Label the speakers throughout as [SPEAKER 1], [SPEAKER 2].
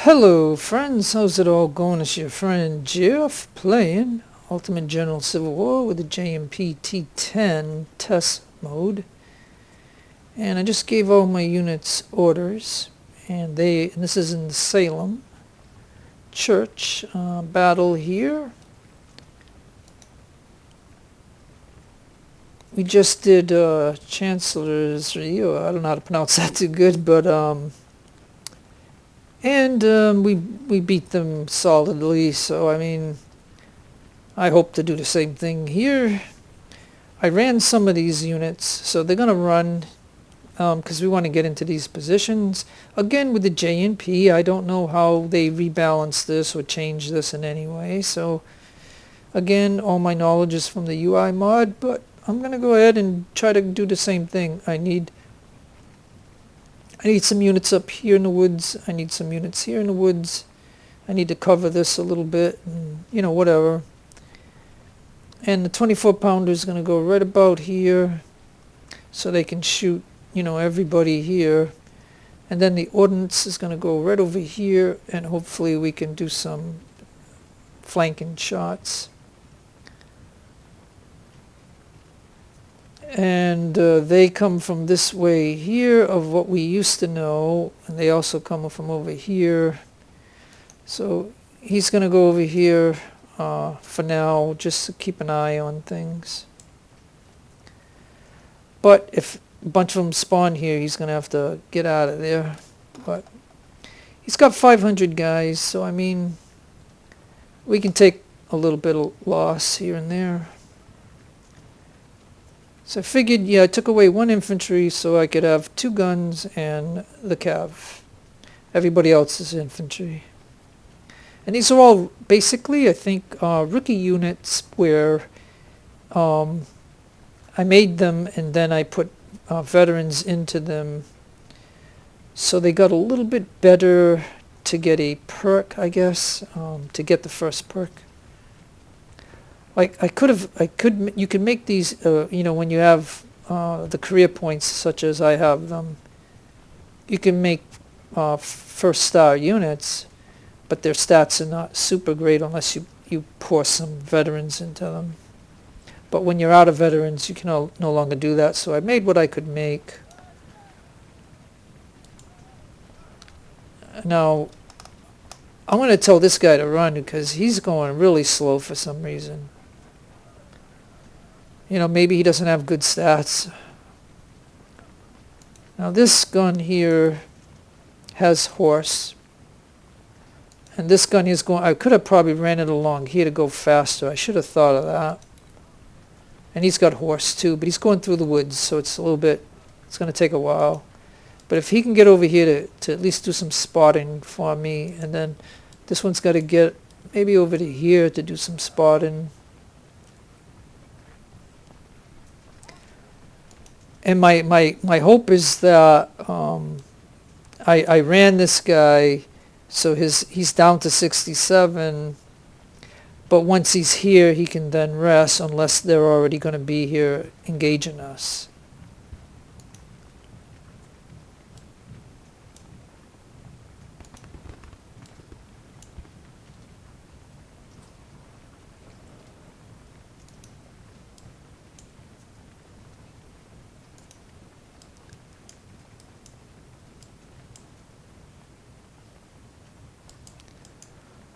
[SPEAKER 1] Hello friends, how's it all going? It's your friend Jeff playing Ultimate General Civil War with the JMP T10 test mode. And I just gave all my units orders, and this is in the Salem church battle here. We just did Chancellor's Rio. I don't know how to pronounce that too good, but we beat them solidly, so I mean, I hope to do the same thing here. I ran some of these units, so they're going to run because we want to get into these positions. Again, with the JNP, I don't know how they rebalance this or change this in any way, so again, all my knowledge is from the UI mod, but I'm going to go ahead and try to do the same thing. I need some units up here in the woods. I need some units here in the woods. I need to cover this a little bit, and, you know, whatever. And the 24-pounder is going to go right about here, so they can shoot, you know, everybody here. And then the ordnance is going to go right over here, and hopefully we can do some flanking shots. And they come from this way here of what we used to know, and they also come from over here. So he's going to go over here for now, just to keep an eye on things. But if a bunch of them spawn here, he's going to have to get out of there. But he's got 500 guys, so I mean, we can take a little bit of loss here and there. So I figured, yeah, I took away one infantry so I could have 2 guns and the cav. Everybody else is infantry. And these are all basically, I think, rookie units where I made them and then I put veterans into them. So they got a little bit better to get a perk, I guess, to get the first perk. Like you can make these, you know, when you have the career points such as I have them, you can make first star units, but their stats are not super great unless you pour some veterans into them. But when you're out of veterans, you can no longer do that, so I made what I could make. Now, I'm going to tell this guy to run because he's going really slow for some reason. You know, maybe he doesn't have good stats. Now this gun here has horse. And this gun is going, I could have probably ran it along here to go faster. I should have thought of that. And he's got horse too, but he's going through the woods, so it's a little bit, it's going to take a while. But if he can get over here to at least do some spotting for me, and then this one's got to get maybe over to here to do some spotting. And my hope is that I ran this guy, so he's down to 67, but once he's here, he can then rest unless they're already going to be here engaging us.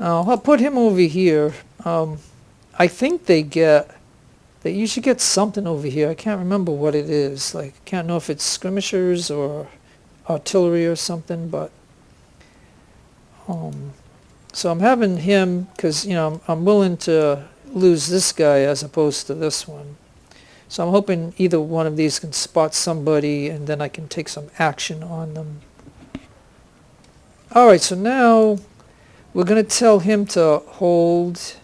[SPEAKER 1] I'll put him over here. I think they usually get something over here. I can't remember what it is. Like, I can't know if it's skirmishers or artillery or something, but so I'm having him because, you know, I'm willing to lose this guy as opposed to this one. So I'm hoping either one of these can spot somebody and then I can take some action on them. Alright, so now we're going to tell him to hold,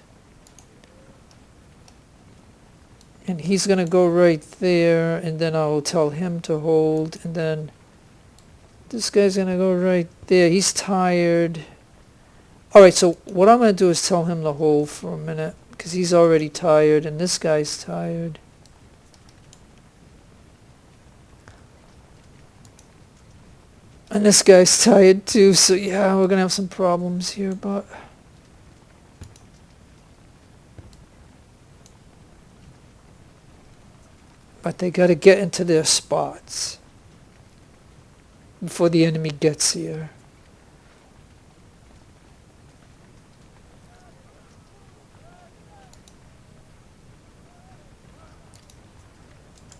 [SPEAKER 1] and he's going to go right there, and then I will tell him to hold, and then this guy's going to go right there. He's tired. Alright, so what I'm going to do is tell him to hold for a minute, because he's already tired, and this guy's tired. And this guy's tired too, so yeah, we're gonna have some problems here, but... But they gotta get into their spots before the enemy gets here.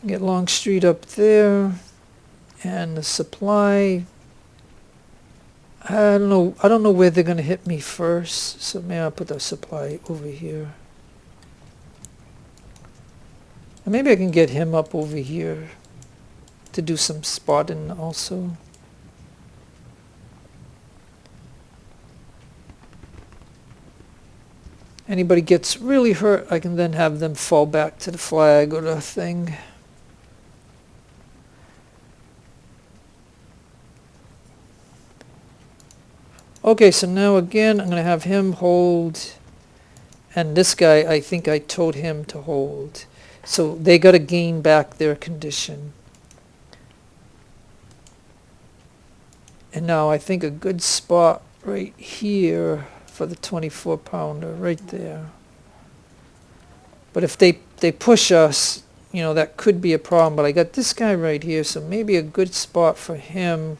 [SPEAKER 1] Get Longstreet up there, and the supply. I don't know where they're gonna hit me first, so maybe I'll put the supply over here. And maybe I can get him up over here to do some spotting also. Anybody gets really hurt, I can then have them fall back to the flag or the thing. Okay, so now again, I'm going to have him hold, and this guy, I think I told him to hold. So they got to gain back their condition. And now I think a good spot right here for the 24 pounder, right there. But if they push us, you know, that could be a problem. But I got this guy right here, so maybe a good spot for him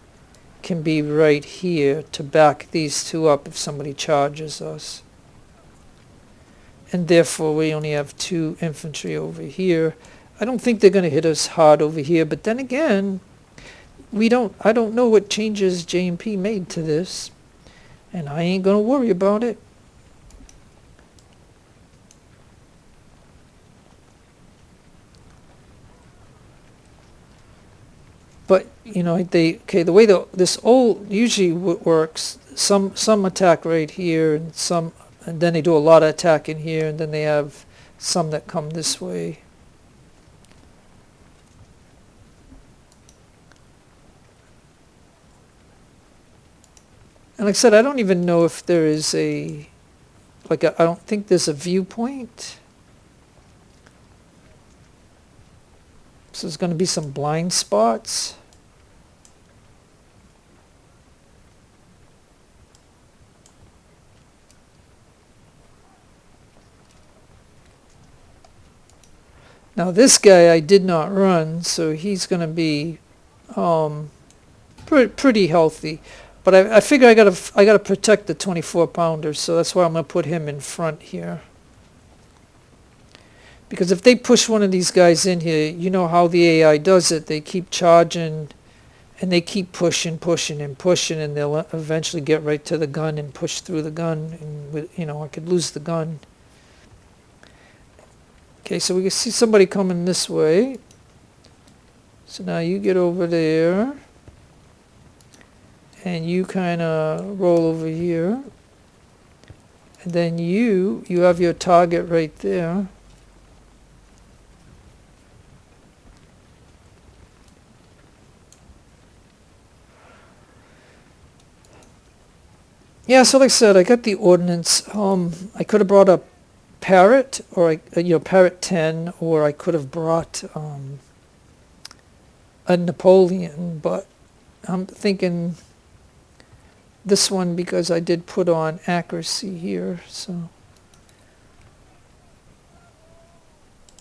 [SPEAKER 1] can be right here to back these two up if somebody charges us. And therefore we only have 2 infantry over here. I don't think they're going to hit us hard over here, but then again, I don't know what changes J&P made to this, and I ain't going to worry about it. But you know, the way this old usually works, some attack right here, and then they do a lot of attack in here, and then they have some that come this way. And like I said, I don't even know if there is I don't think there's a viewpoint. So there's going to be some blind spots. Now this guy I did not run, so he's going to be pretty healthy. But I figure I gotta protect the 24 pounder, so that's why I'm going to put him in front here. Because if they push one of these guys in here, you know how the AI does it. They keep charging, and they keep pushing, and they'll eventually get right to the gun and push through the gun. And you know, I could lose the gun. Okay, so we can see somebody coming this way. So now you get over there, and you kind of roll over here, and then you have your target right there. Yeah, so like I said, I got the ordnance. I could have brought a Parrot, or Parrot 10, or I could have brought a Napoleon, but I'm thinking this one because I did put on accuracy here. So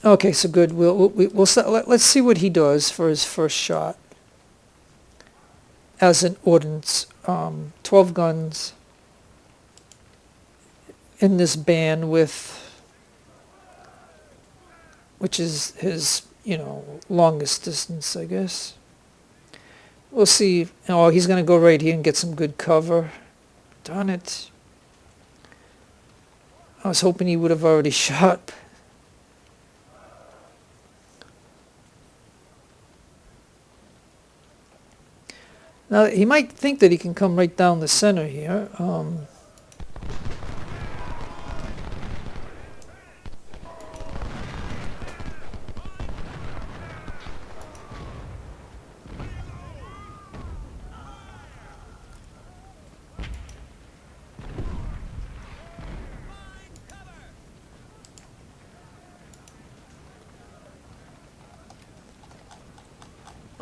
[SPEAKER 1] okay, so good. Let's see what he does for his first shot as an ordnance. 12 guns in this bandwidth, which is his, longest distance, I guess. We'll see. Oh, he's going to go right here and get some good cover. Darn it. I was hoping he would have already shot. Now, he might think that he can come right down the center here.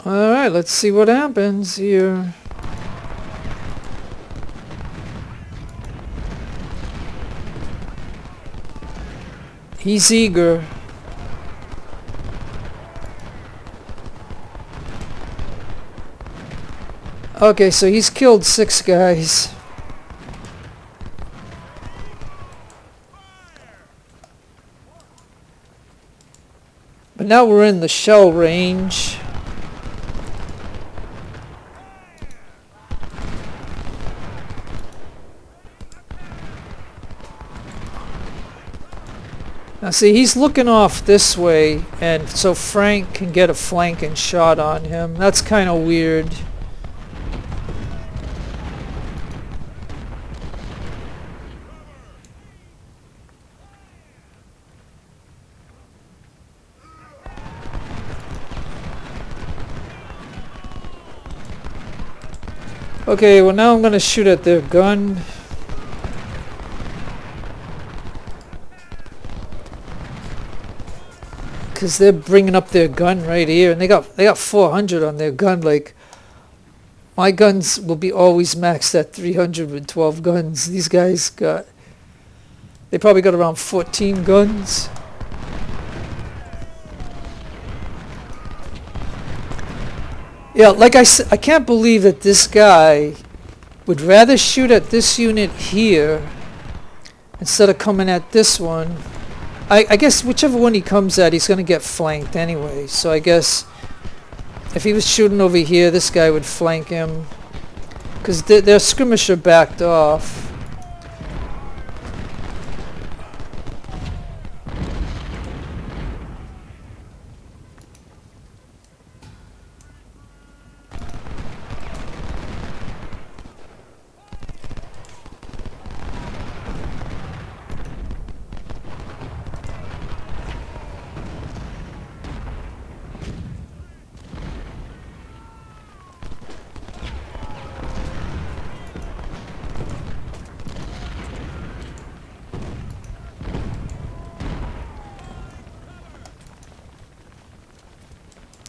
[SPEAKER 1] All right, let's see what happens here. He's eager. Okay, so he's killed 6 guys. But now we're in the shell range. Now see, he's looking off this way, and so Frank can get a flanking shot on him. That's kind of weird. Okay, well now I'm going to shoot at their gun. Because they're bringing up their gun right here, and they got 400 on their gun. Like, my guns will be always maxed at 300 with 12 guns. These guys they probably got around 14 guns. Yeah, like I said, I can't believe that this guy would rather shoot at this unit here instead of coming at this one. I guess whichever one he comes at, he's going to get flanked anyway. So I guess if he was shooting over here, this guy would flank him. Because their skirmisher backed off.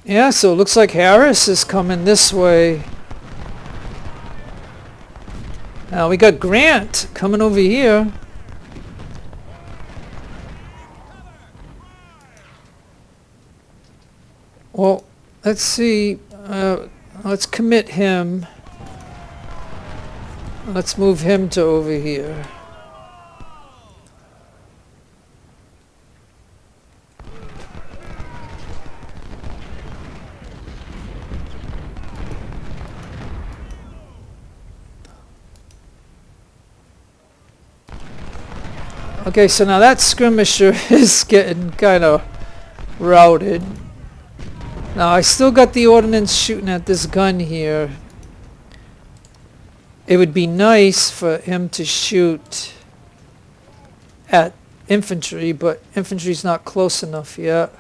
[SPEAKER 1] Yeah, so it looks like Harris is coming this way. Now we got Grant coming over here. Well, let's see. Let's commit him. Let's move him to over here. Okay, so now that skirmisher is getting kind of routed. Now I still got the ordnance shooting at this gun here. It would be nice for him to shoot at infantry, but infantry's not close enough yet.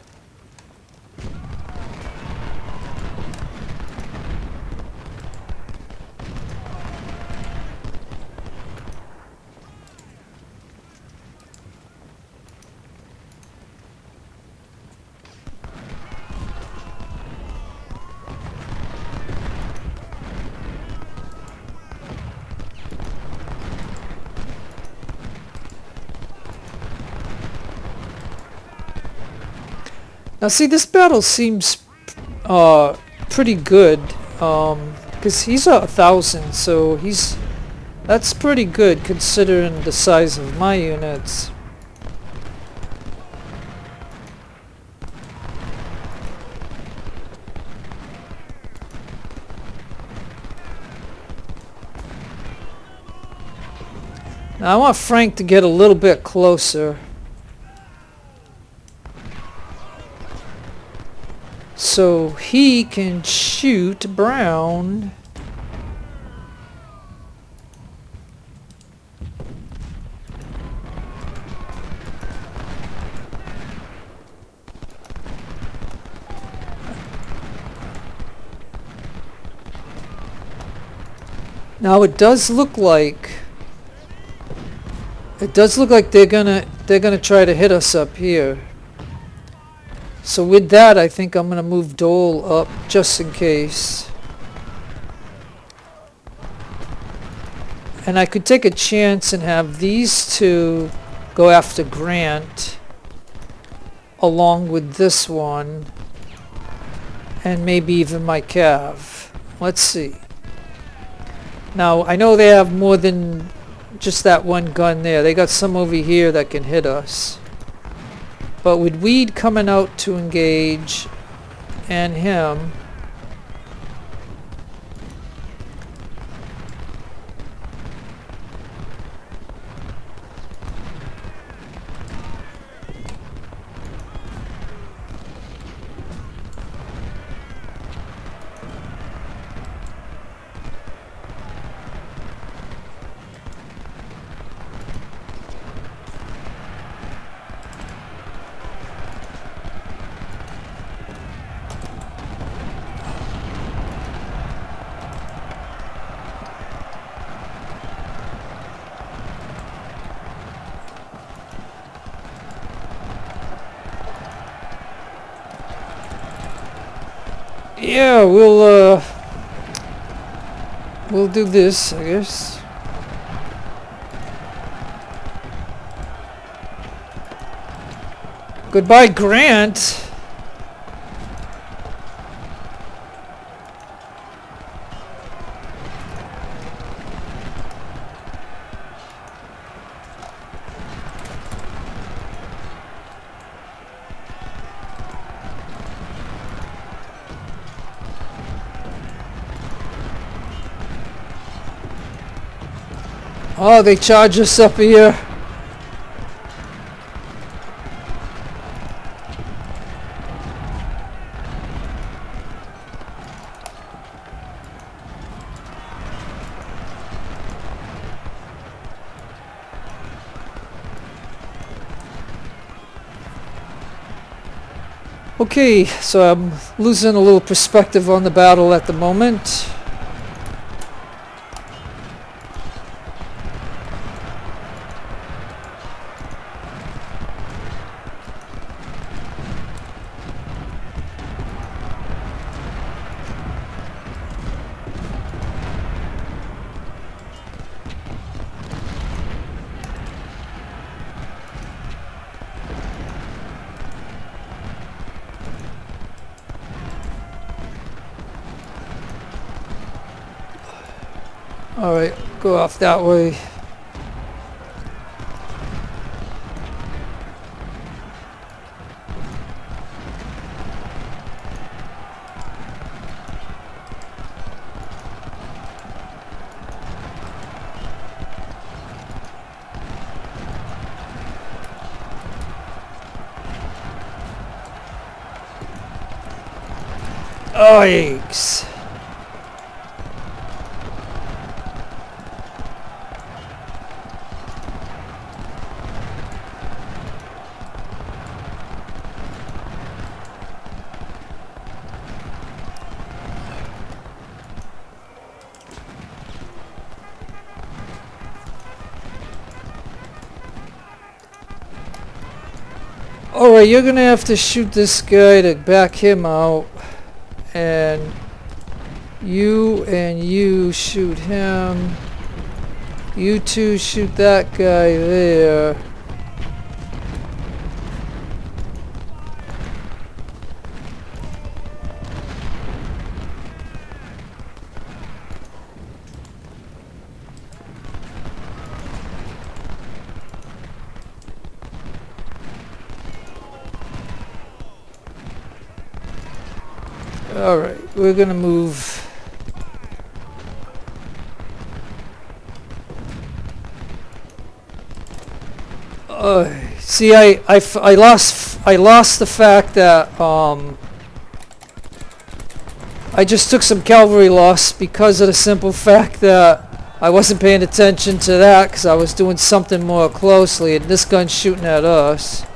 [SPEAKER 1] Now see, this battle seems pretty good, because he's 1,000, so that's pretty good considering the size of my units. Now I want Frank to get a little bit closer, so he can shoot Brown. Now it does look like they're gonna try to hit us up here. So with that, I think I'm going to move Dole up just in case. And I could take a chance and have these two go after Grant. along with this one, and maybe even my cav. Let's see. Now, I know they have more than just that one gun there. They got some over here that can hit us. But with Weed coming out to engage, and him, yeah, we'll do this, I guess. Goodbye, Grant. Oh, they charge us up here. Okay, so I'm losing a little perspective on the battle at the moment. Alright, go off that way. Oh, yikes. Alright, you're gonna have to shoot this guy to back him out. And you shoot him. You two shoot that guy there. Alright, we're gonna move. See, I lost the fact that I just took some cavalry loss because of the simple fact that I wasn't paying attention to that because I was doing something more closely, and this gun's shooting at us.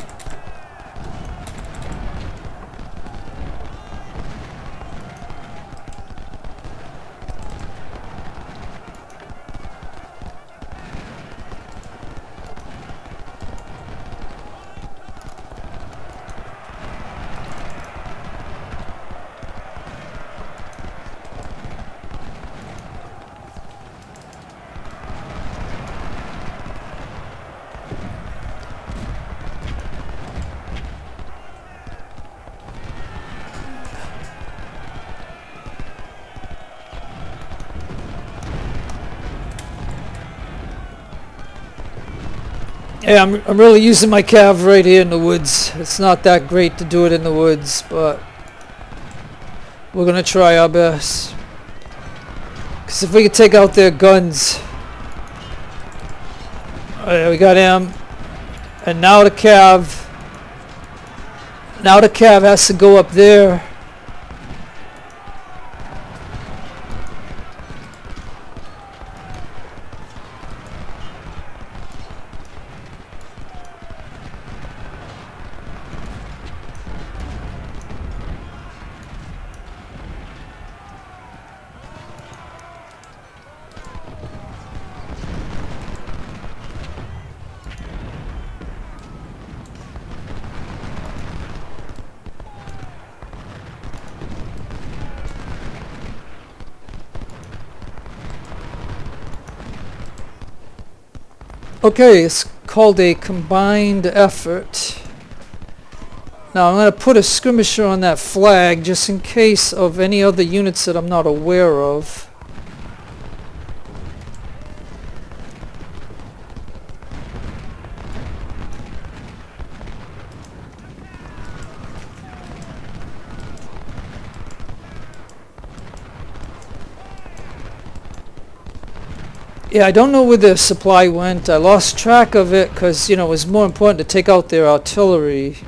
[SPEAKER 1] Yeah, I'm really using my cav right here in the woods. It's not that great to do it in the woods, but we're gonna try our best. Because if we could take out their guns. Alright, we got him. And now the cav. Now the cav has to go up there. Okay, it's called a combined effort. Now I'm going to put a skirmisher on that flag just in case of any other units that I'm not aware of. Yeah, I don't know where the supply went. I lost track of it because, you know, it was more important to take out their artillery.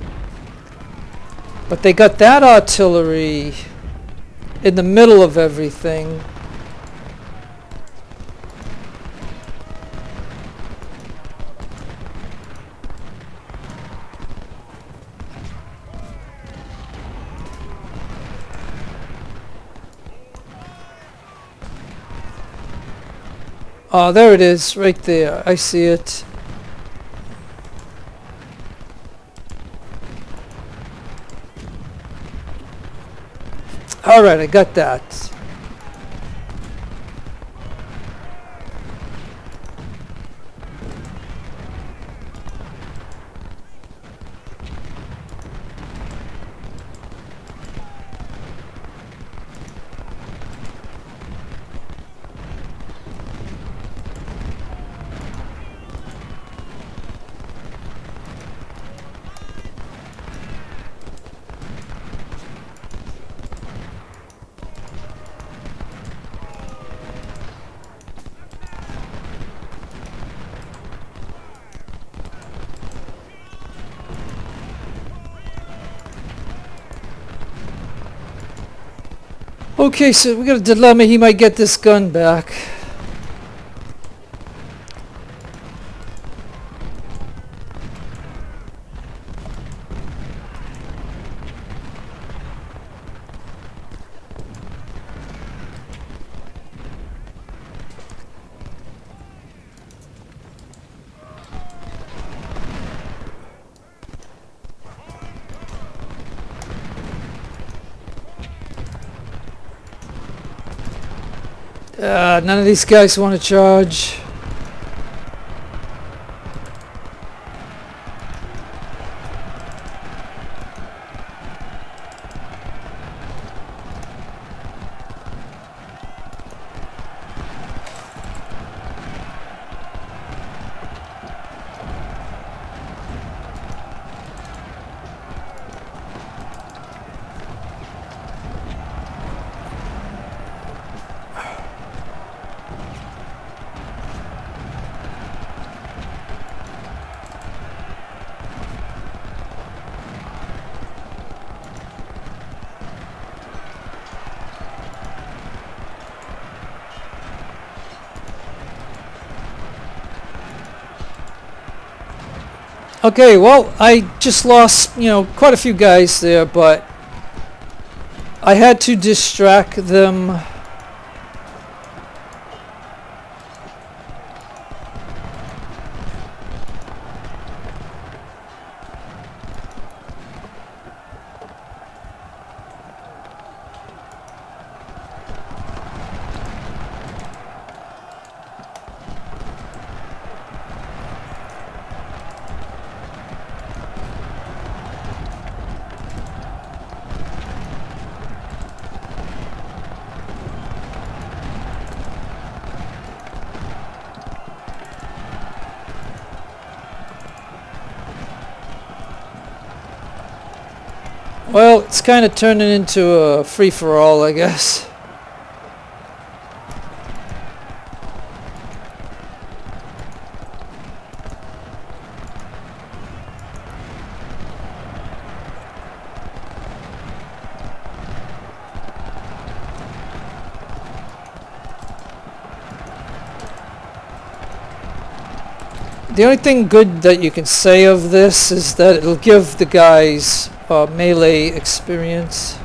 [SPEAKER 1] But they got that artillery in the middle of everything. Oh, there it is, right there. I see it. Alright, I got that. Okay, so we got a dilemma. He might get this gun back. None of these guys want to charge. Okay, well, I just lost, you know, quite a few guys there, but I had to distract them. Well, it's kind of turning into a free-for-all, I guess. The only thing good that you can say of this is that it'll give the guys melee experience.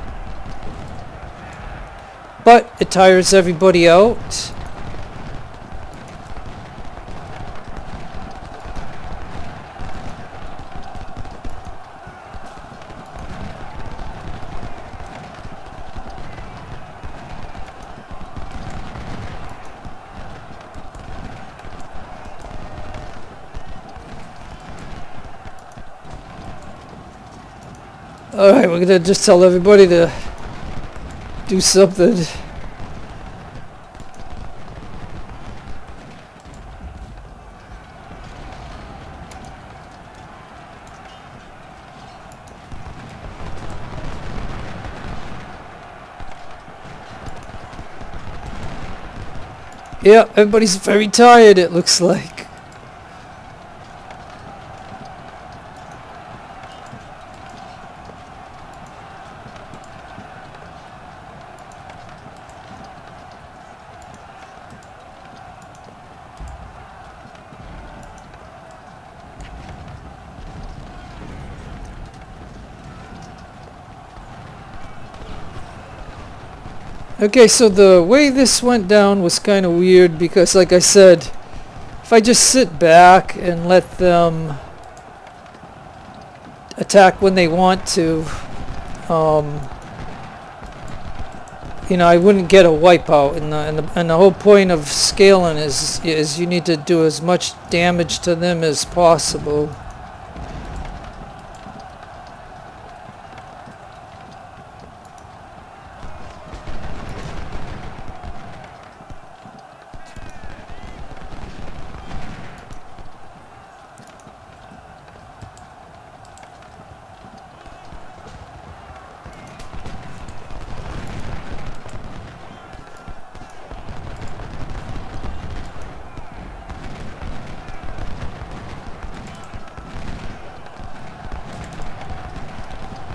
[SPEAKER 1] But it tires everybody out. Alright, we're gonna just tell everybody to do something. Yeah, everybody's very tired, it looks like. Okay, so the way this went down was kind of weird because, like I said, if I just sit back and let them attack when they want to, you know, I wouldn't get a wipeout. And the whole point of scaling is you need to do as much damage to them as possible.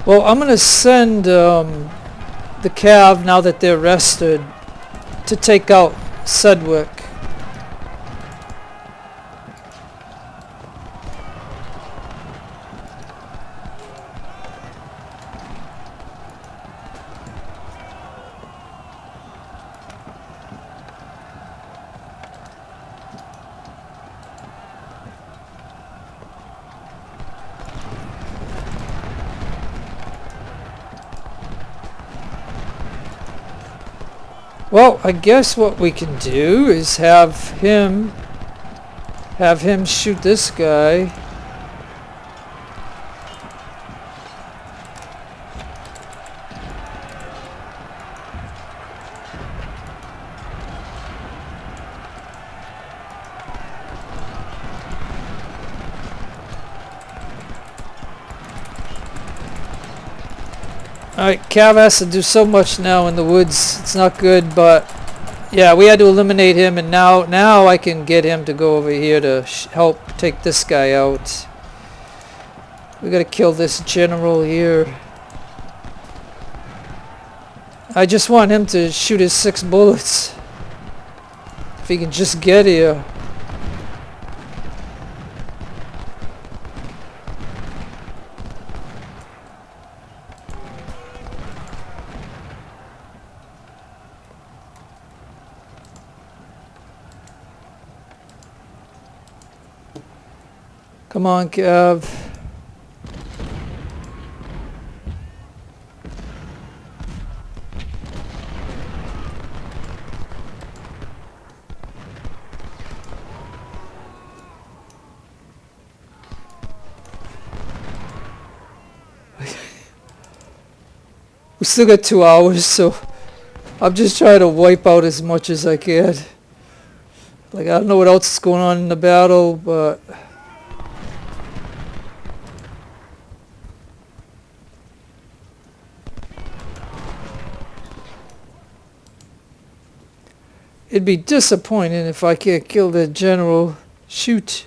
[SPEAKER 1] Well, I'm going to send the Cav, now that they're rested, to take out Sedgwick. Well, I guess what we can do is have him shoot this guy. Alright, Cav has to do so much now in the woods. It's not good, but yeah, we had to eliminate him, and now I can get him to go over here to help take this guy out. We gotta kill this general here. I just want him to shoot his 6 bullets. If he can just get here. Come on, Cav. We still got 2 hours, so I'm just trying to wipe out as much as I can. Like, I don't know what else is going on in the battle, but It'd be disappointing if I can't kill the general. Shoot.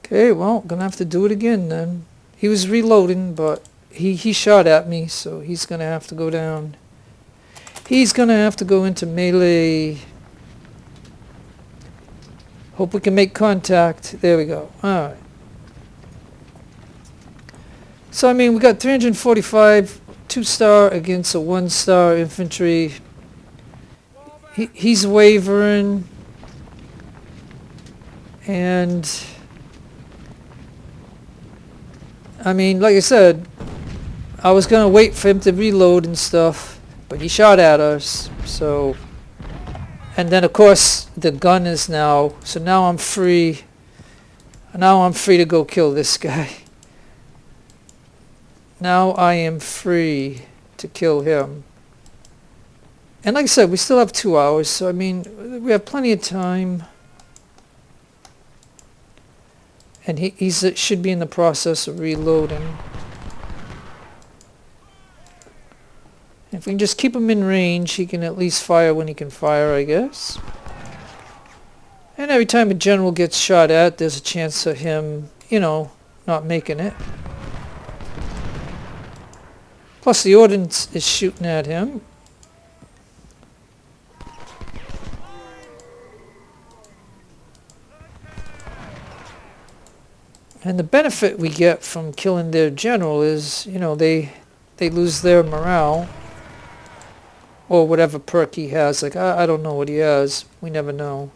[SPEAKER 1] Okay, well, gonna have to do it again then. He was reloading, but he shot at me, so he's gonna have to go down. He's gonna have to go into melee. Hope we can make contact. There we go. Alright. So, I mean, we got 345, 2-star against a 1-star infantry. He's wavering. And I mean, like I said, I was going to wait for him to reload and stuff, but he shot at us, so... And then, of course, the gun is now... So now I'm free. Now I'm free to go kill this guy. Now I am free to kill him. And like I said, we still have 2 hours, so I mean, we have plenty of time. And he should be in the process of reloading. If we can just keep him in range, he can at least fire when he can fire, I guess. And every time a general gets shot at, there's a chance of him, you know, not making it. Plus the ordnance is shooting at him. And the benefit we get from killing their general is, you know, they lose their morale. Or whatever perk he has. Like, I don't know what he has. We never know.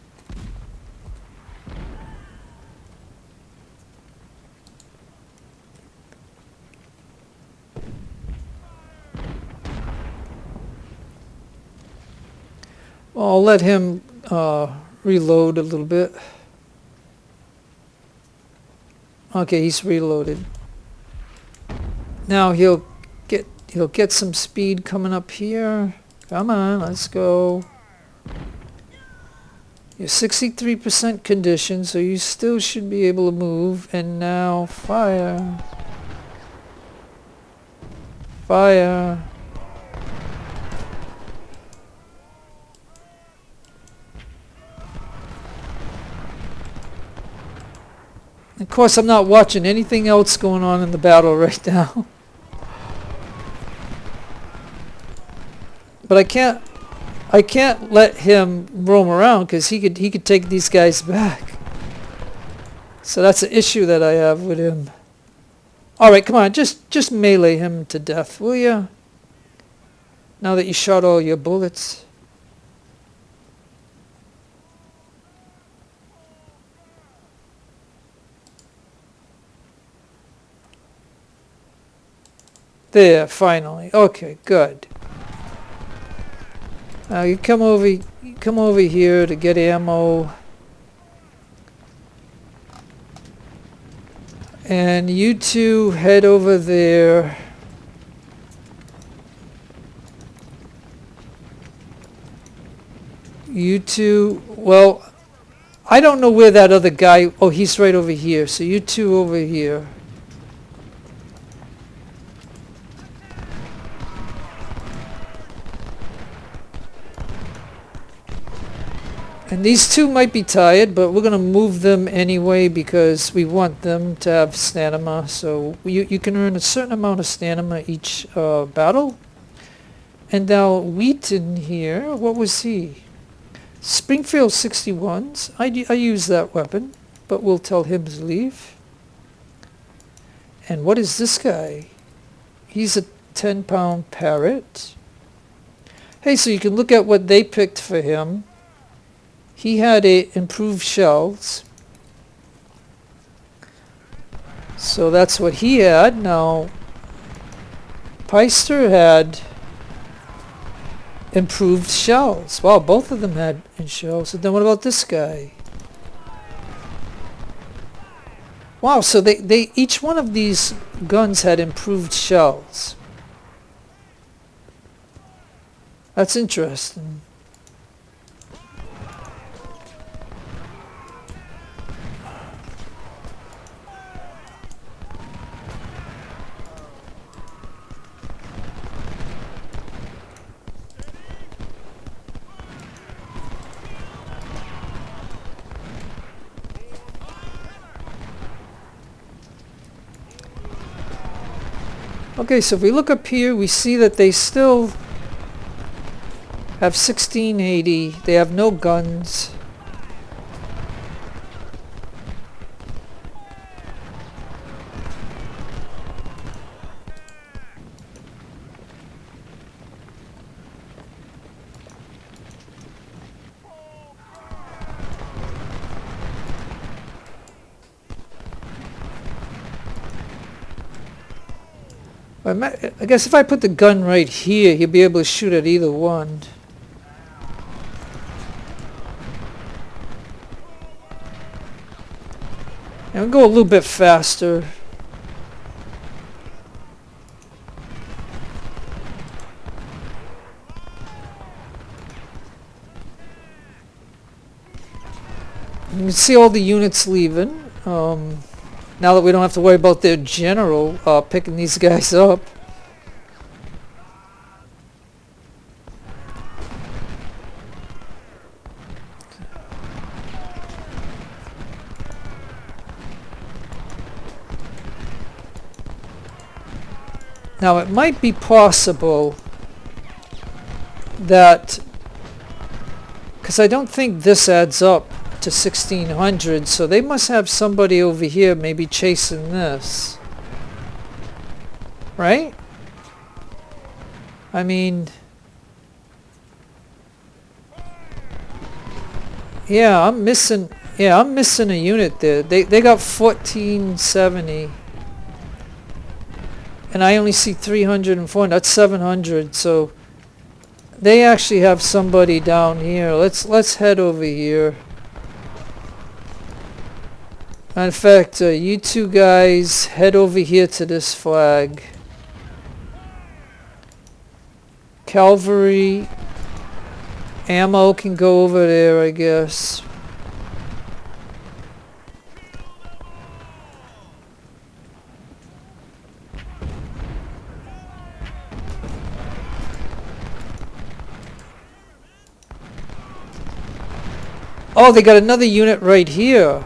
[SPEAKER 1] Well, I'll let him reload a little bit. Okay, he's reloaded. Now he'll get some speed coming up here. Come on, let's go. You're 63% condition, so you still should be able to move. And now fire. Fire. Of course, I'm not watching anything else going on in the battle right now. But I can't let him roam around because he could take these guys back. So that's an issue that I have with him. All right, come on, just melee him to death, will ya? Now that you shot all your bullets. There, finally. Okay, good. Now you come over here to get ammo. And you two head over there. You two, well, I don't know where that other guy, oh, he's right over here. So you two over here. And these two might be tired, but we're going to move them anyway because we want them to have stamina. So you can earn a certain amount of stamina each battle. And now Wheaton here, what was he? Springfield 61s. I use that weapon, but we'll tell him to leave. And what is this guy? He's a 10-pound parrot. Hey, so you can look at what they picked for him. He had improved shells. So that's what he had. Now, Peister had improved shells. Wow, both of them had shells. And then what about this guy? Wow, so they each one of these guns had improved shells. That's interesting. Okay, so if we look up here, we see that they still have 1680. They have no guns. I guess if I put the gun right here, he'll be able to shoot at either one. And we'll go a little bit faster. You can see all the units leaving. Now that we don't have to worry about their general picking these guys up. Now it might be possible that, because I don't think this adds up to 1600, so they must have somebody over here maybe chasing this, right? I mean, I'm missing a unit there. They got 1470 and I only see 300 and 400. That's 700, so they actually have somebody down here. Let's head over here. In fact, you two guys head over here to this flag. Cavalry ammo can go over there, I guess. Oh, they got another unit right here.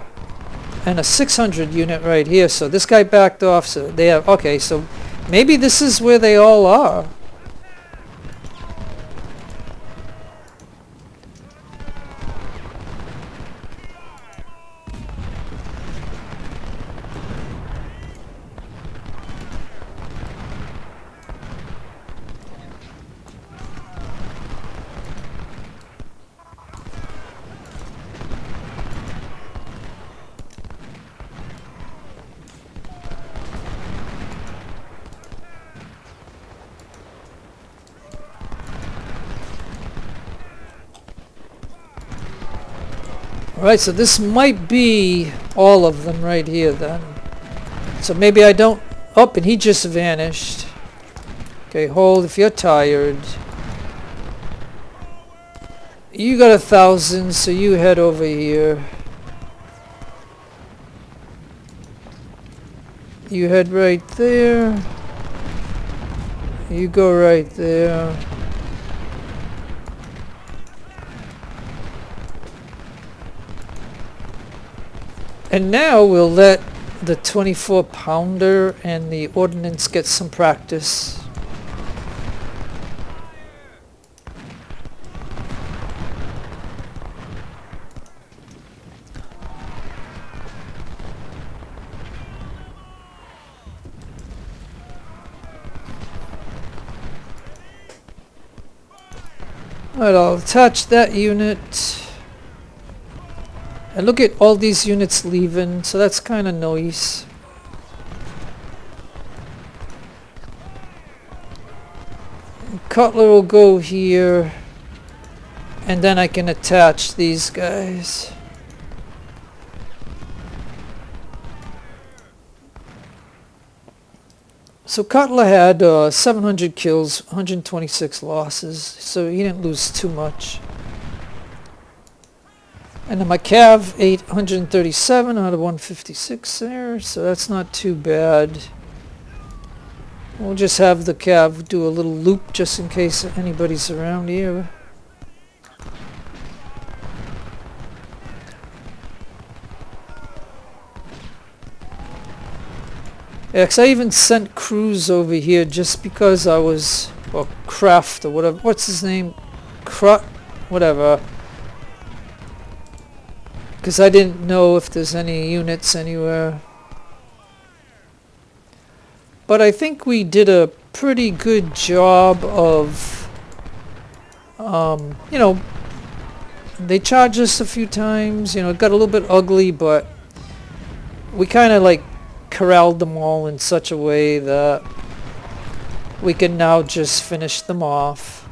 [SPEAKER 1] And a 600 unit right here, so this guy backed off, so they have, okay, so maybe this is where they all are. Alright, so this might be all of them right here then. So maybe I don't... Oh, and he just vanished. Okay, hold if you're tired. You got 1,000, so you head over here. You head right there. You go right there. And now we'll let the 24 pounder and the ordnance get some practice. Alright, I'll attach that unit. And look at all these units leaving, so that's kind of nice. Cutler will go here, and then I can attach these guys. So Cutler had 700 kills, 126 losses, so he didn't lose too much. And then my Cav, 837 out of 156 there, so that's not too bad. We'll just have the Cav do a little loop just in case anybody's around here. Yeah, 'cause I even sent crews over here just because I was, or Kraft or whatever, what's his name? Whatever. Because I didn't know if there's any units anywhere. But I think we did a pretty good job of, you know, they charged us a few times, you know, it got a little bit ugly, but we kind of like corralled them all in such a way that we can now just finish them off.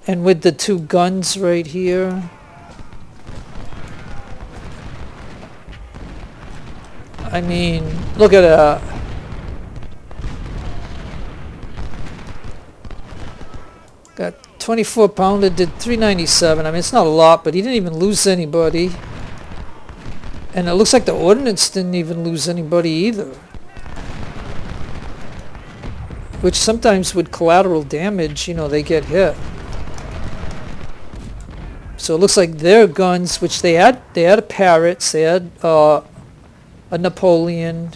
[SPEAKER 1] And with the two guns right here, I mean, look at that. Got 24 pounder, did 397. I mean, it's not a lot, but he didn't even lose anybody. And it looks like the ordnance didn't even lose anybody either. Which sometimes with collateral damage, you know, they get hit. So it looks like their guns, which they had a Parrots, they had a Napoleon.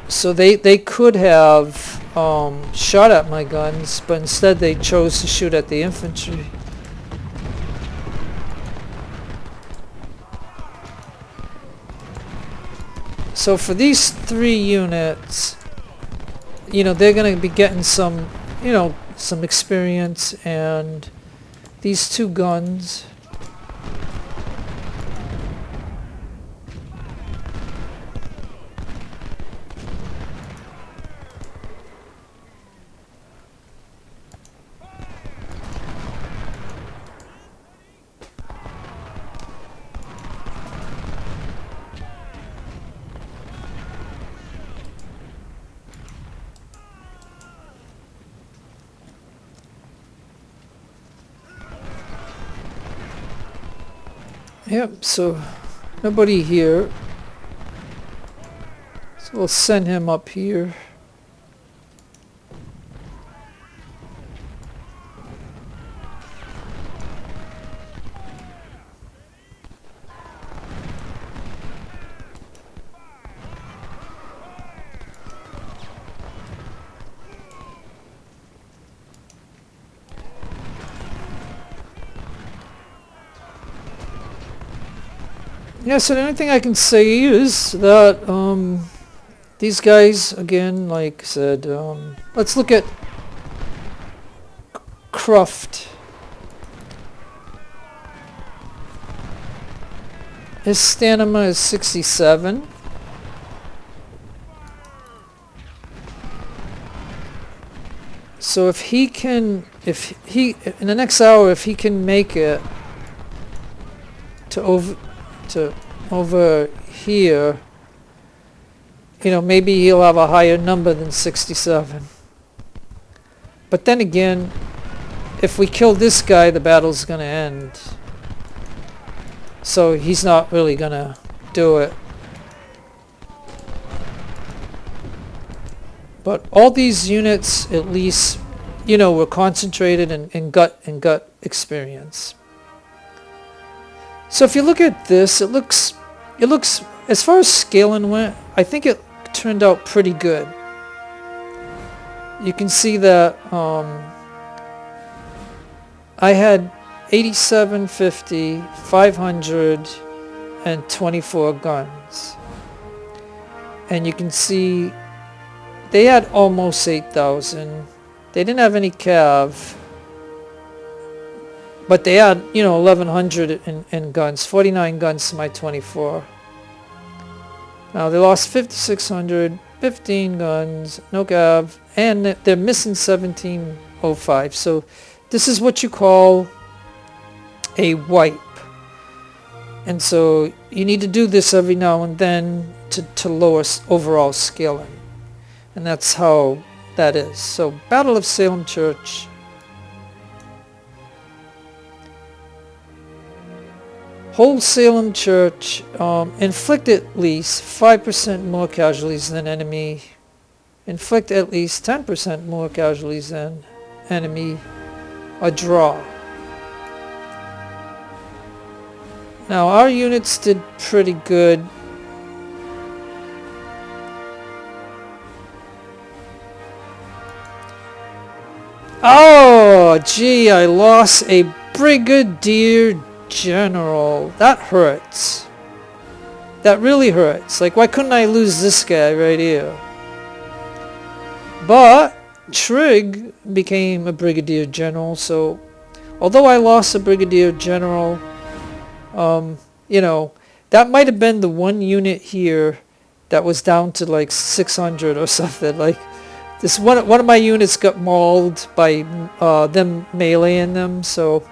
[SPEAKER 1] So they could have shot at my guns, but instead they chose to shoot at the infantry. So for these 3 units, you know, they're going to be getting some, you know, some experience, and these 2 guns. Yep, so nobody here. So we'll send him up here. Yeah, so the only thing I can say is that these guys, again, like I said, let's look at Cruft. His stamina is 67. So if he can, in the next hour, if he can make it to over here, you know, maybe he'll have a higher number than 67. But then again, if we kill this guy, the battle's gonna end. So he's not really gonna do it. But all these units, at least, you know, were concentrated in gut experience. So if you look at this, it looks, as far as scaling went, I think it turned out pretty good. You can see that I had 8750, 500, and 24 guns. And you can see they had almost 8,000. They didn't have any cav. But they had, you know, 1,100 in guns, 49 guns to my 24. Now they lost 5,600, 15 guns, no cav, and they're missing 1705. So this is what you call a wipe. And so you need to do this every now and then to lower overall scaling. And that's how that is. So Battle of Salem Church. Whole Salem Church inflict at least 5% more casualties than enemy. Inflict at least 10% more casualties than enemy. A draw. Now our units did pretty good. Oh, gee, I lost a brigadier general. That hurts. That really hurts. Like, why couldn't I lose this guy right here? But Trigg became a brigadier general, so although I lost a brigadier general, you know, that might have been the one unit here that was down to like 600 or something. Like, this one of my units got mauled by them meleeing them, so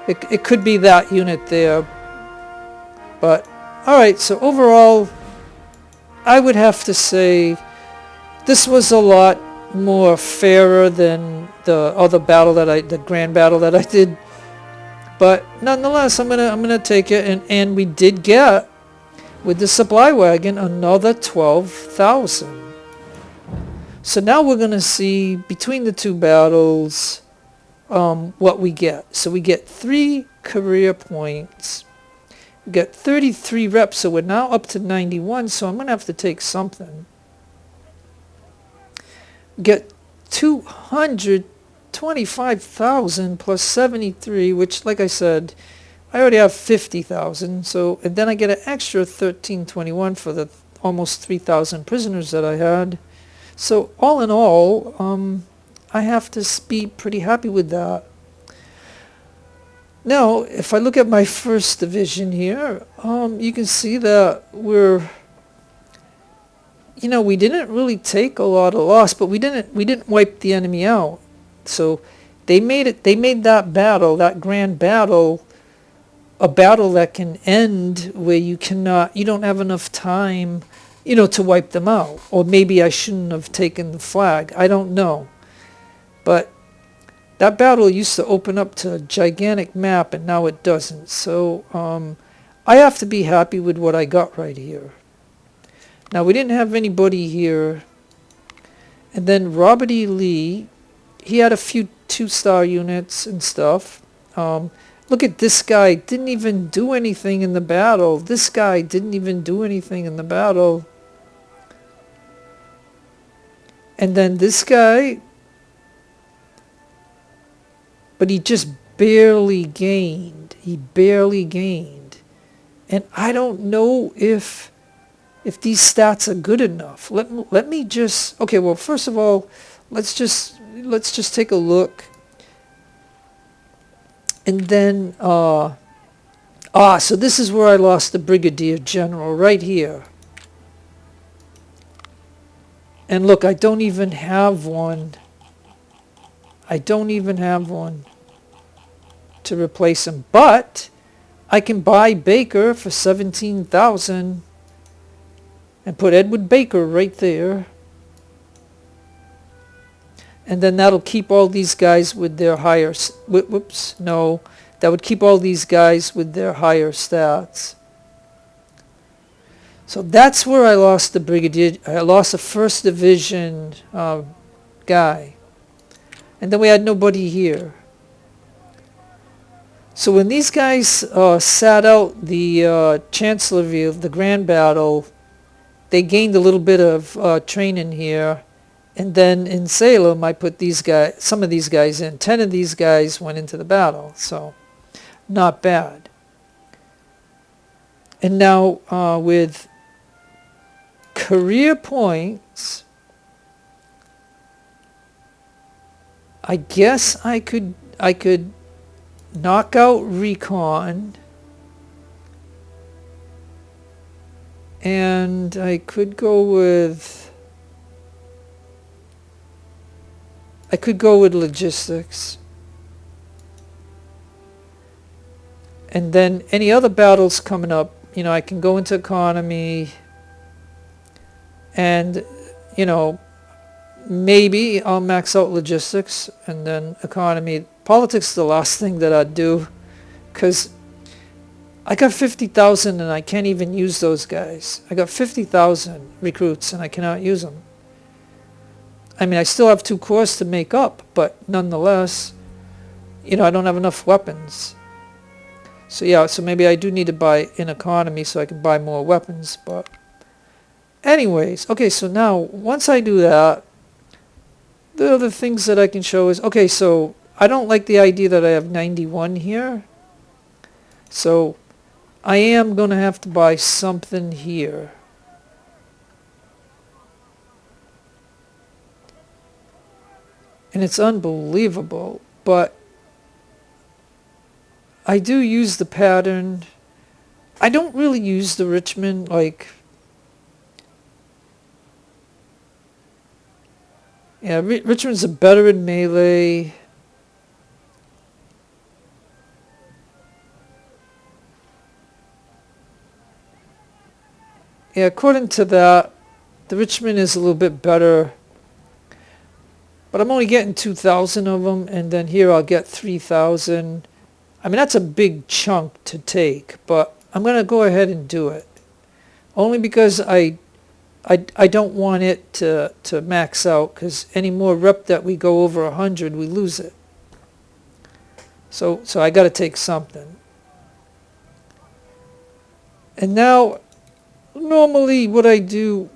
[SPEAKER 1] it could be that unit there. But alright, so overall I would have to say this was a lot more fairer than the other battle the grand battle that I did. But nonetheless, I'm gonna take it, and we did get, with the supply wagon, another 12,000. So now we're gonna see between the two battles what we get. So we get 3 career points. We get 33 reps, so we're now up to 91. So I'm gonna have to take something. Get 225,000 plus 73, which, like I said, I already have 50,000. So, and then I get an extra 1321 for the almost 3,000 prisoners that I had. So all in all, I have to be pretty happy with that. Now, if I look at my first division here, you can see that we didn't really take a lot of loss, but we didn't wipe the enemy out. So they made that battle, that grand battle, a battle that can end where you don't have enough time, to wipe them out. Or maybe I shouldn't have taken the flag. I don't know. But that battle used to open up to a gigantic map, and now it doesn't. So I have to be happy with what I got right here. Now, we didn't have anybody here. And then Robert E. Lee, he had a few 2-star units and stuff. Look at this guy. Didn't even do anything in the battle. This guy didn't even do anything in the battle. And then this guy, but he just barely gained. He barely gained. And I don't know if these stats are good enough. Let me just, okay, well, first of all, let's just take a look. And then so this is where I lost the brigadier general, right here. And look, I don't even have one. I don't even have one to replace him. But I can buy Baker for 17,000 and put Edward Baker right there. And then that'll keep all these guys with their higher... Whoops, no. That would keep all these guys with their higher stats. So that's where I lost the brigadier. I lost the 1st Division guy. And then we had nobody here. So when these guys sat out the Chancellorsville, the grand battle, they gained a little bit of training here. And then in Salem, I put some of these guys in. 10 of these guys went into the battle. So not bad. And now with career points, I guess I could knock out recon, and I could go with logistics, And then any other battles coming up, you know, I can go into economy and, you know, maybe I'll max out logistics and then economy. Politics is the last thing that I'd do, because I got 50,000 and I can't even use those guys. I got 50,000 recruits and I cannot use them. I mean, I still have 2 cores to make up, but nonetheless, you know, I don't have enough weapons. So yeah, so maybe I do need to buy in economy so I can buy more weapons. But anyways, okay, so now once I do that, the other things that I can show is, okay, so I don't like the idea that I have 91 here. So I am going to have to buy something here. And it's unbelievable, but I do use the pattern. I don't really use the Richmond, like, yeah, Richmond's a better in melee. Yeah, according to that, the Richmond is a little bit better. But I'm only getting 2,000 of them, and then here I'll get 3,000. I mean, that's a big chunk to take, but I'm going to go ahead and do it. Only because I don't want it to max out, because any more rep that we go over 100, we lose it. So I got to take something. And now, normally what I do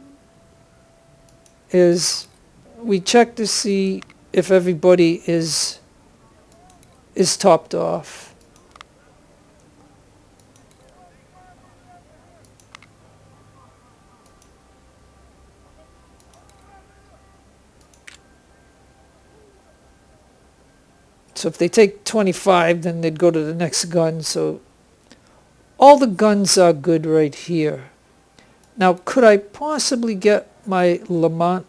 [SPEAKER 1] is we check to see if everybody is topped off. So if they take 25, then they'd go to the next gun. So all the guns are good right here. Now, could I possibly get my Lamont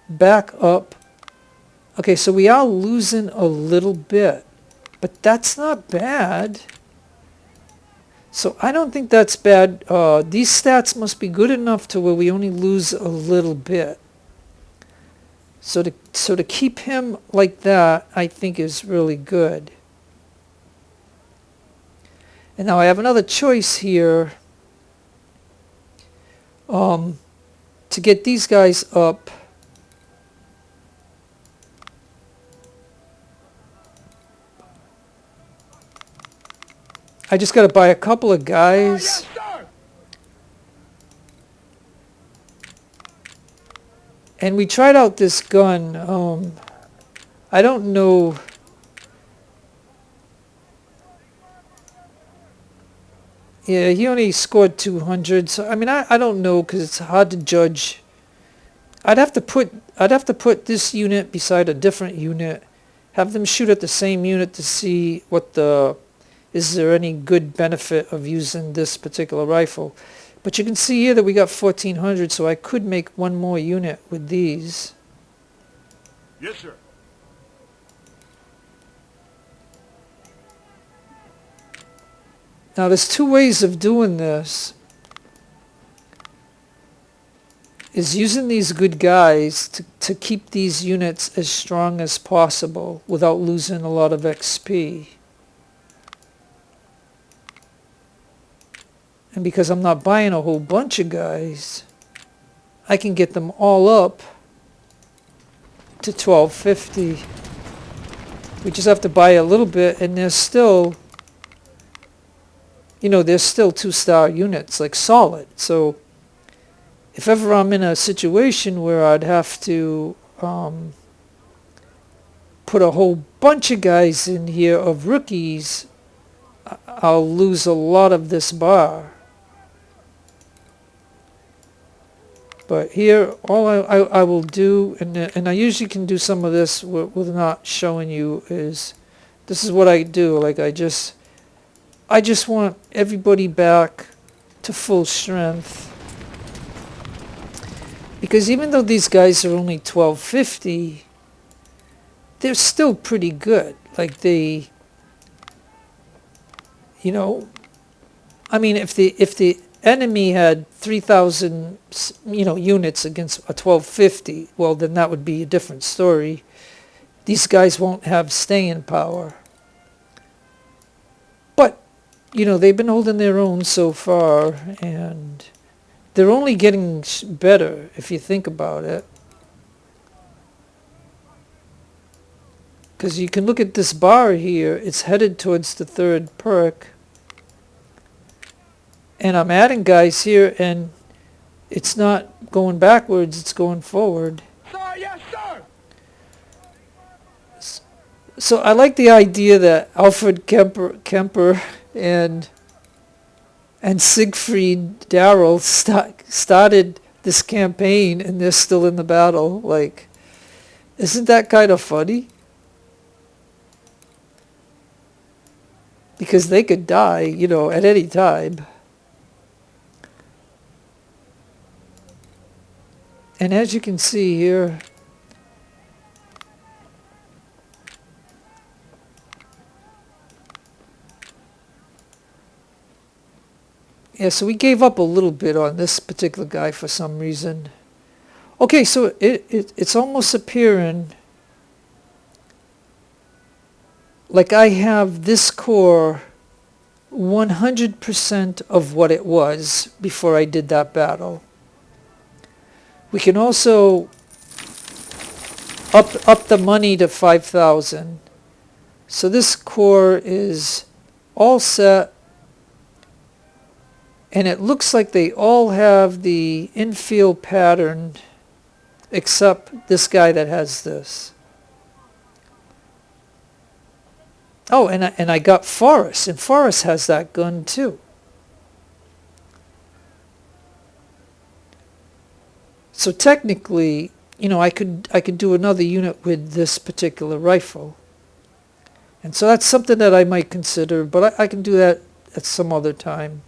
[SPEAKER 1] back up? Okay, so we are losing a little bit, but that's not bad. So I don't think that's bad. These stats must be good enough to where we only lose a little bit. So to keep him like that, I think is really good. And now I have another choice here to get these guys up. I just got to buy a couple of guys. And we tried out this gun. I don't know. Yeah, he only scored 200. So I mean, I don't know, because it's hard to judge. I'd have to put this unit beside a different unit, have them shoot at the same unit to see what is there any good benefit of using this particular rifle. But you can see here that we got 1,400, so I could make one more unit with these.
[SPEAKER 2] Yes, sir.
[SPEAKER 1] Now there's 2 ways of doing this. Is using these good guys to keep these units as strong as possible without losing a lot of XP. And because I'm not buying a whole bunch of guys, I can get them all up to 1250. We just have to buy a little bit, and there's still, you know, there's still 2-star units, like solid. So if ever I'm in a situation where I'd have to put a whole bunch of guys in here of rookies, I'll lose a lot of this bar. But here, all I will do, and I usually can do some of this with not showing you, is this is what I do. Like I just want everybody back to full strength. Because even though these guys are only 1250, they're still pretty good. Like You know, I mean, if the enemy had 3,000, units against a 1250, well, then that would be a different story. These guys won't have staying power. But, they've been holding their own so far, and they're only getting better if you think about it. Because you can look at this bar here, it's headed towards the third perk. And I'm adding guys here, and it's not going backwards, it's going forward.
[SPEAKER 2] Sir, yes, sir!
[SPEAKER 1] So I like the idea that Alfred Kemper and Siegfried Darrell started this campaign, and they're still in the battle. Like, isn't that kind of funny? Because they could die, at any time. And as you can see here, yeah, so we gave up a little bit on this particular guy for some reason. Okay, so it's almost appearing like I have this core 100% of what it was before I did that battle. We can also up the money to 5,000. So this core is all set, and it looks like they all have the infield pattern except this guy that has this. Oh, and I got Forrest, and Forrest has that gun too. So technically, I could do another unit with this particular rifle. And so that's something that I might consider, but I can do that at some other time.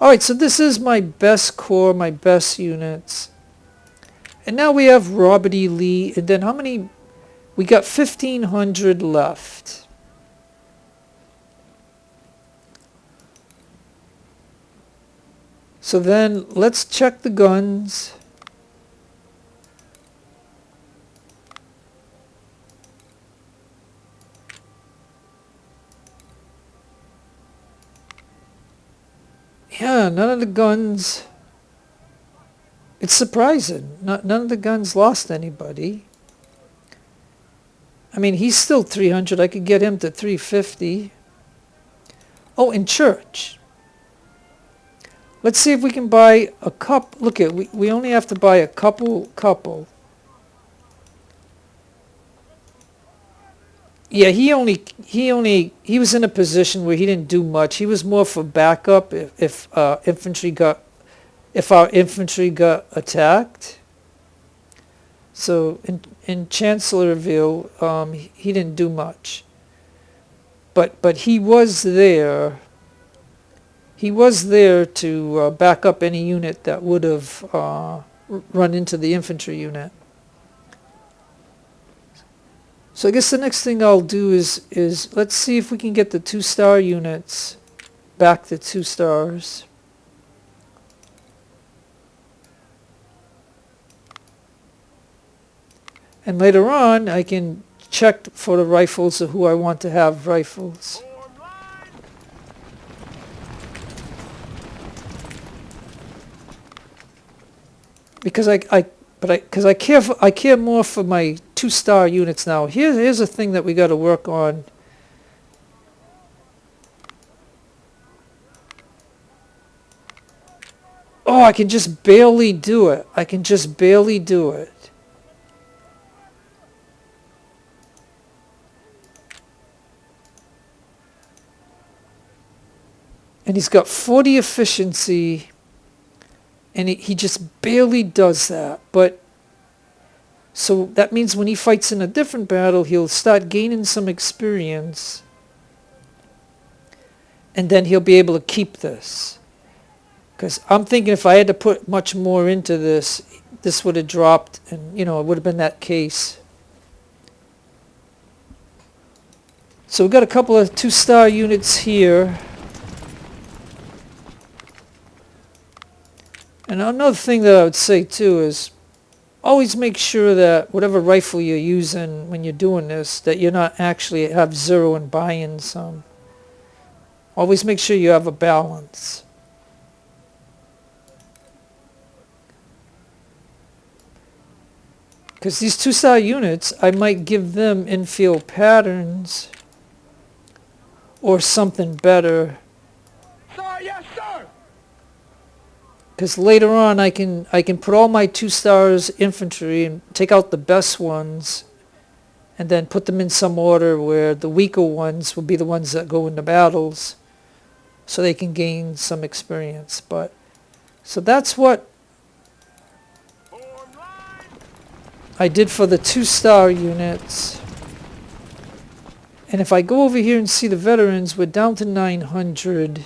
[SPEAKER 1] Alright, so this is my best core, my best units. And now we have Robert E. Lee, and then how many? We got 1,500 left. So then let's check the guns. Yeah, none of the guns. It's surprising. None of the guns lost anybody. I mean, he's still 300. I could get him to 350. Oh, in church. Let's see if we can buy a couple. Look at, we only have to buy a couple. Yeah, he was in a position where he didn't do much. He was more for backup if our infantry got attacked. So in Chancellorsville, he didn't do much. But he was there. He was there to back up any unit that would have run into the infantry unit. So I guess the next thing I'll do is let's see if we can get the 2-star units back to 2 stars. And later on, I can check for the rifles of who I want to have rifles. Because I care more for my 2-star units now. Here's a thing that we got to work on. Oh, I can just barely do it. And he's got 40 efficiency. And he just barely does that. But so that means when he fights in a different battle, he'll start gaining some experience. And then he'll be able to keep this. Because I'm thinking if I had to put much more into this, this would have dropped. And, it would have been that case. So we've got a couple of 2-star units here. And another thing that I would say too is always make sure that whatever rifle you're using when you're doing this, that you're not actually have 0 and buying some. Always make sure you have a balance. Because these 2-star units, I might give them infield patterns or something better.
[SPEAKER 2] Sir, yes, sir!
[SPEAKER 1] Because later on I can put all my 2-stars infantry and take out the best ones and then put them in some order where the weaker ones will be the ones that go into battles so they can gain some experience. But so that's what I did for the 2-star units. And if I go over here and see the veterans, we're down to 900.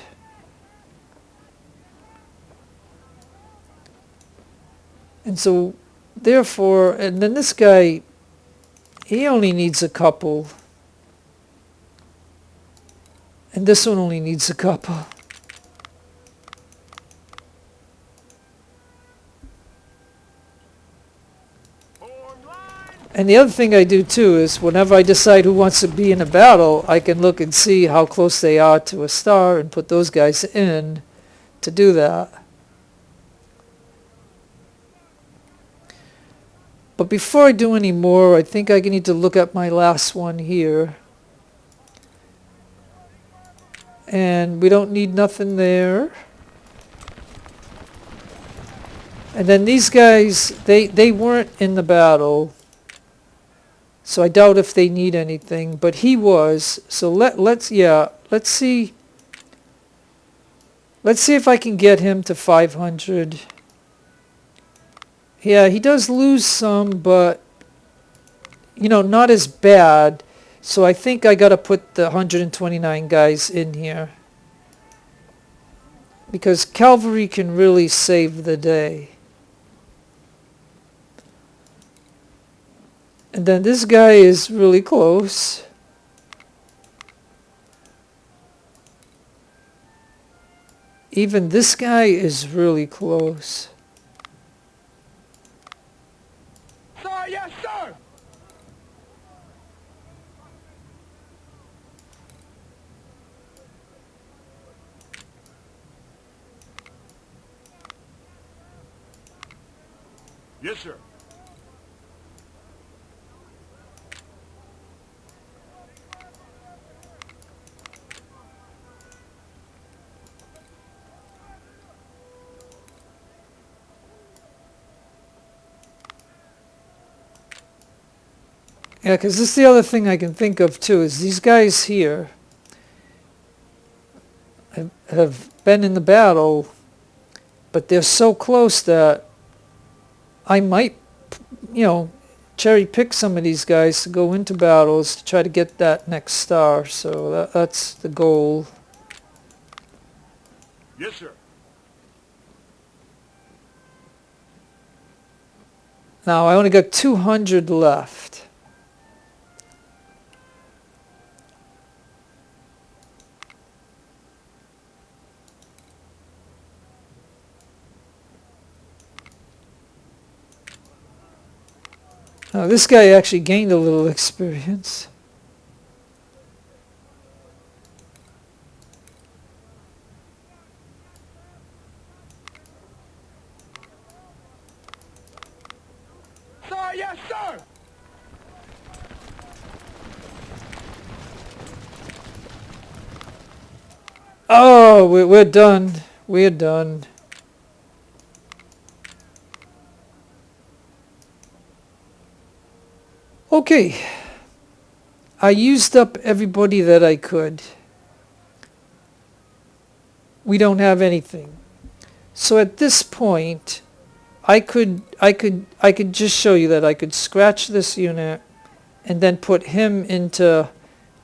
[SPEAKER 1] And so, therefore, and then this guy, he only needs a couple. And this one only needs a couple. And the other thing I do too is whenever I decide who wants to be in a battle, I can look and see how close they are to a star and put those guys in to do that. But before I do any more, I think I need to look at my last one here. And we don't need nothing there. And then these guys, they weren't in the battle. So I doubt if they need anything, but he was. So let's see. Let's see if I can get him to 500. Yeah, he does lose some, but you know, not as bad. So I think I got to put the 129 guys in here. Because cavalry can really save the day. And then this guy is really close. Even this guy is really close.
[SPEAKER 2] Sir, yes, sir! Yes, sir.
[SPEAKER 1] Yeah, because this is the other thing I can think of too, is these guys here have been in the battle, but they're so close that I might, you know, cherry pick some of these guys to go into battles to try to get that next star. So that's the goal.
[SPEAKER 2] Yes, sir.
[SPEAKER 1] Now I only got 200 left. Now this guy actually gained a little experience.
[SPEAKER 2] Sir, yes, sir!
[SPEAKER 1] Oh, we're done. We're done. Okay. I used up everybody that I could. We don't have anything. So at this point, I could just show you that I could scratch this unit and then put him into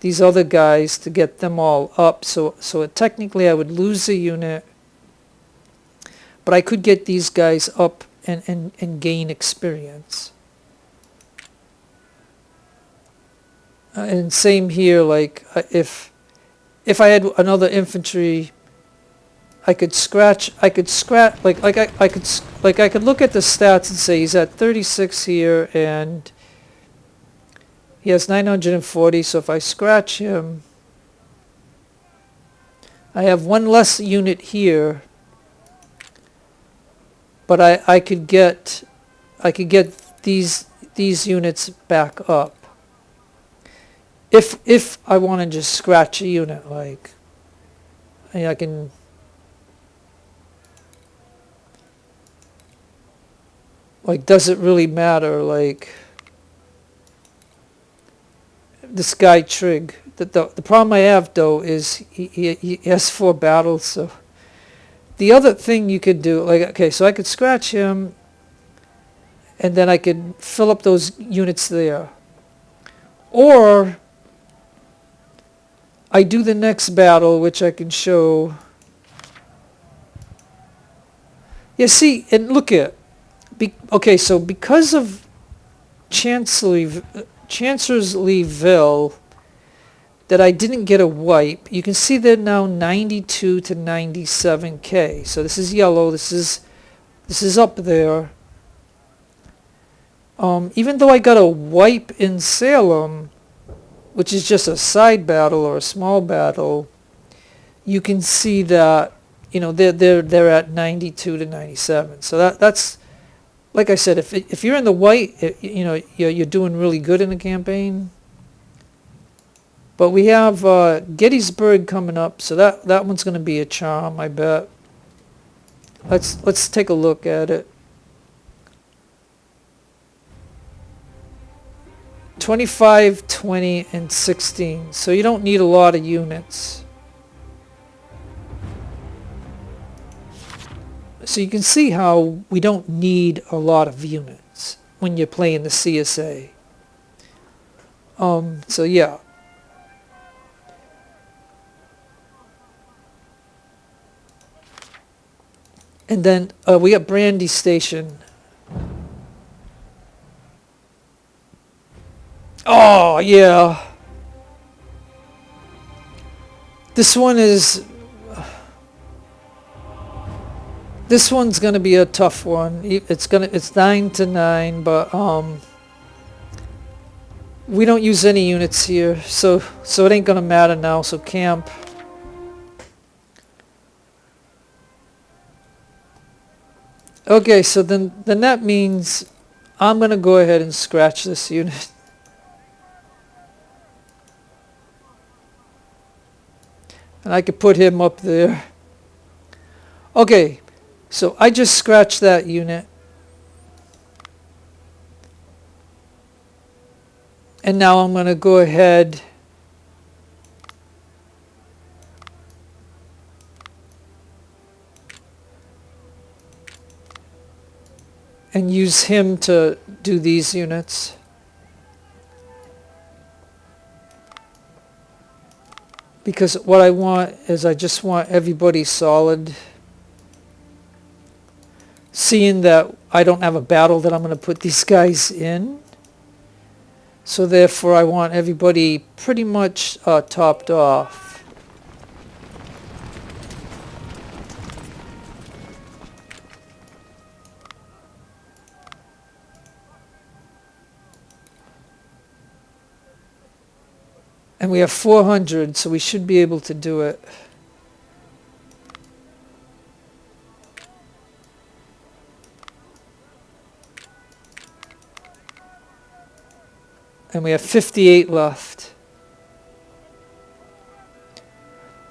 [SPEAKER 1] these other guys to get them all up. So technically I would lose a unit, but I could get these guys up and gain experience. And same here, like if I had another infantry, I could scratch, I could look at the stats and say he's at 36 here and he has 940, so if I scratch him, I have one less unit here, but I could get these units back up. If I want to just scratch a unit, like I can. Like, does it really matter? Like, this guy Trig. The problem I have though is he has 4 battles. So the other thing you could do, like, okay, so I could scratch him, and then I could fill up those units there, or I do the next battle, which I can show. Yeah, see, and look at. Okay, so because of Chancellorsville that I didn't get a wipe, you can see they're now 92 to 97k. So this is yellow. This is up there. Even though I got a wipe in Salem, which is just a side battle or a small battle, you can see that they're at 92 to 97. So that's. Like I said, if you're in the white, you're doing really good in the campaign. But we have Gettysburg coming up, so that one's going to be a charm, I bet. Let's take a look at it. 25, 20, and 16. So you don't need a lot of units. So you can see how we don't need a lot of units when you're playing the CSA. So yeah. And then we got Brandy Station. Oh, yeah. This one's gonna be a tough one. It's 9 to 9, but we don't use any units here, so it ain't gonna matter now. So camp. Okay, so then that means I'm gonna go ahead and scratch this unit. And I could put him up there. Okay. So I just scratched that unit. And now I'm going to go ahead and use him to do these units. Because what I want is I just want everybody solid. Seeing that I don't have a battle that I'm going to put these guys in. So therefore I want everybody pretty much topped off. And we have 400, so we should be able to do it. And we have 58 left.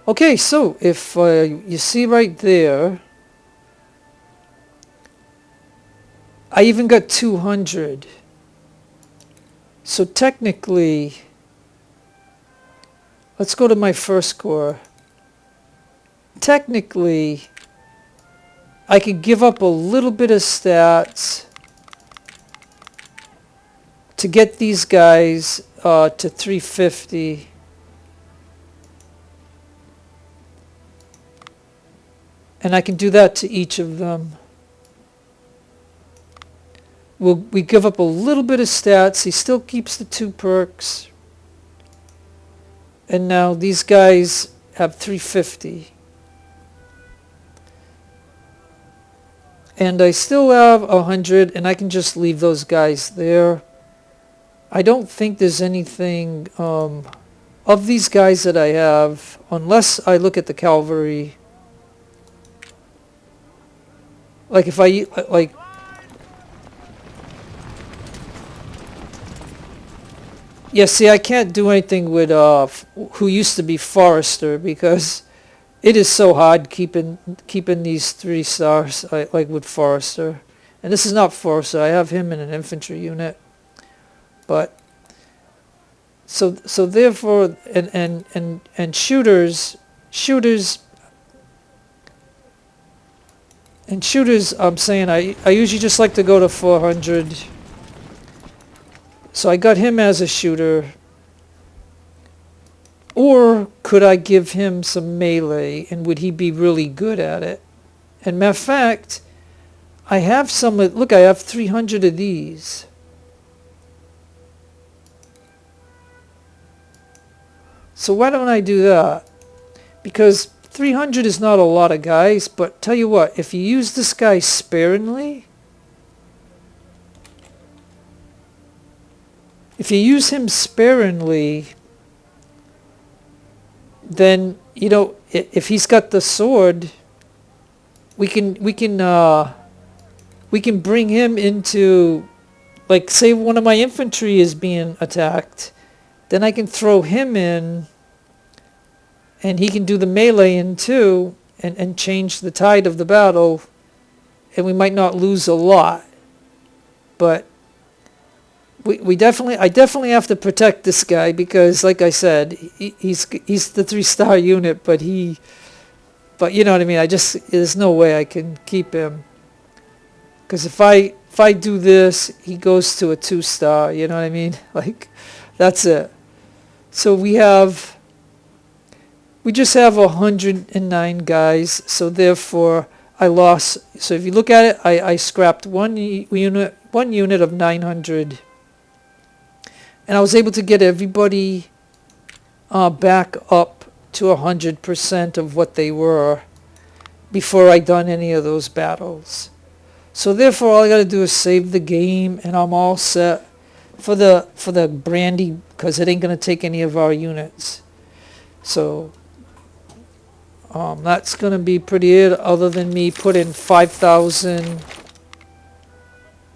[SPEAKER 1] Okay, so if you see right there, I even got 200. So technically, let's go to my first corps. Technically, I could give up a little bit of stats to get these guys to 350. And I can do that to each of them. We give up a little bit of stats. He still keeps the 2 perks. And now these guys have 350. And I still have 100, and I can just leave those guys there. I don't think there's anything of these guys that I have, unless I look at the cavalry. Like if I, like, yeah, see, I can't do anything with who used to be Forrester, because it is so hard keeping these 3 stars like with Forrester. And this is not Forrester. I have him in an infantry unit. But so therefore, and shooters, I'm saying I usually just like to go to 400. So I got him as a shooter. Or could I give him some melee, and would he be really good at it? And matter of fact, I have some, look, I have 300 of these. So why don't I do that? Because 300 is not a lot of guys, but tell you what, if you use this guy sparingly, then, you know, if he's got the sword, we can bring him into, like, say one of my infantry is being attacked, then I can throw him in, and he can do the melee in too, and change the tide of the battle, and we might not lose a lot, but I definitely have to protect this guy, because, like I said, he's the 3-star unit, but you know what I mean. There's no way I can keep him, because if I do this, he goes to a 2-star. You know what I mean? Like, that's it. So we just have 109 guys. So therefore, I lost. So if you look at it, I scrapped one unit of 900. And I was able to get everybody back up to 100% of what they were before I done any of those battles. So therefore, all I got to do is save the game, and I'm all set for the brandy, because it ain't gonna take any of our units. So that's gonna be pretty it. Other than me putting 5,000.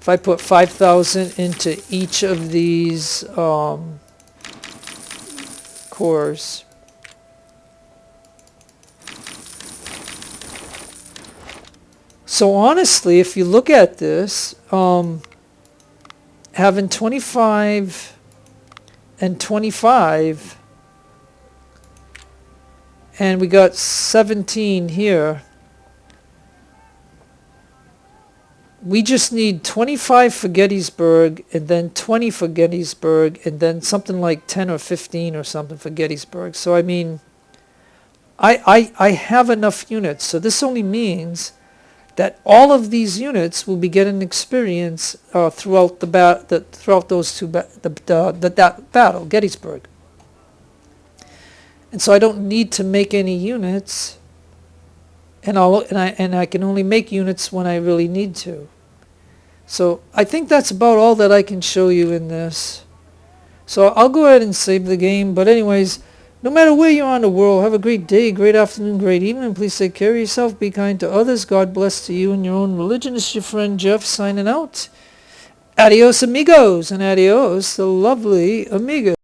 [SPEAKER 1] If I put 5,000 into each of these cores. So honestly, if you look at this, having 25 and 25, and we got 17 here, we just need 25 for Gettysburg, and then 20 for Gettysburg, and then something like 10 or 15 or something for Gettysburg. So I mean, I have enough units. So this only means that all of these units will be getting experience throughout that battle, Gettysburg. And so I don't need to make any units, and I can only make units when I really need to. So I think that's about all that I can show you in this. So I'll go ahead and save the game. But anyways, no matter where you are in the world, have a great day, great afternoon, great evening. Please take care of yourself. Be kind to others. God bless to you and your own religion. It's your friend Jeff signing out. Adios, amigos, and adios, the lovely amiga.